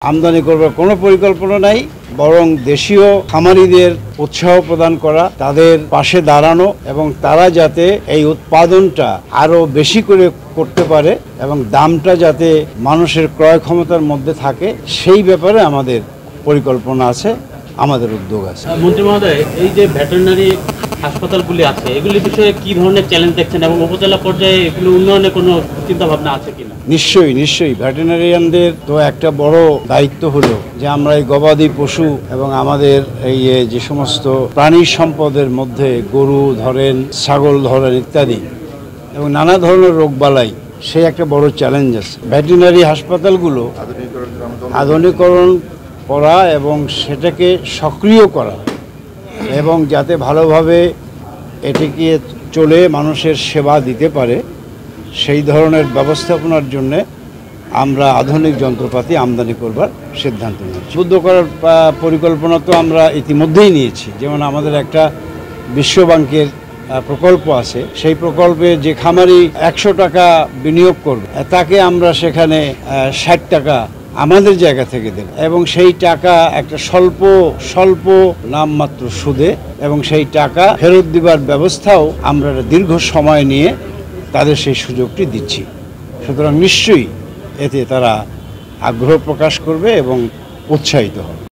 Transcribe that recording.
আমদানি করবার কোনো পরিকল্পনা নাই, বরং দেশীয় খামারিদের উৎসাহ প্রদান করা, তাদের পাশে দাঁড়ানো এবং তারা যাতে এই উৎপাদনটা আরও বেশি করে করতে পারে এবং দামটা যাতে মানুষের ক্রয় ক্ষমতার মধ্যে থাকে, সেই ব্যাপারে আমাদের পরিকল্পনা আছে, আমাদের উদ্যোগ আছে। মন্ত্রী মহোদয়, এই যে ভেটেরিনারি হাসপাতালগুলি আছে, এগুলির বিষয়ে কি ধরনের চ্যালেঞ্জ দেখছেন এবং উপজেলা পর্যায়ে এগুলো উন্নয়নের কোনো চিন্তা ভাবনা আছে কিনা? নিশ্চয়ই ভেটেরিনারিয়ানদের তো একটা বড় দায়িত্ব হলো যে আমরা এই গবাদি পশু এবং আমাদের এই যে সমস্ত প্রাণী সম্পদের মধ্যে গরু ধরেন, ছাগল ধরেন ইত্যাদি এবং নানা ধরনের রোগবালাই, সেই একটা বড় চ্যালেঞ্জ আছে। ভেটেরিনারি হাসপাতালগুলো আধুনিকরণ করা এবং সেটাকে সক্রিয় করা এবং যাতে ভালোভাবে এটিকে চলে মানুষের সেবা দিতে পারে, সেই ধরনের ব্যবস্থাপনার জন্য আমরা আধুনিক যন্ত্রপাতি আমদানি করবার সিদ্ধান্ত নিয়েছি। উদ্বুদ্ধ করার পরিকল্পনা তো আমরা ইতিমধ্যেই নিয়েছি। যেমন আমাদের একটা বিশ্বব্যাংকের প্রকল্প আছে, সেই প্রকল্পে যে খামারি 100 টাকা বিনিয়োগ করবে তাকে আমরা সেখানে 60 টাকা আমাদের জায়গা থেকে দেব এবং সেই টাকা একটা স্বল্প নামমাত্র সুদে এবং সেই টাকা ফেরত দিবার ব্যবস্থাও আমরা দীর্ঘ সময় নিয়ে তাদের সেই সুযোগটি দিচ্ছি। সুতরাং নিশ্চয়ই এতে তারা আগ্রহ প্রকাশ করবে এবং উৎসাহিত হবে।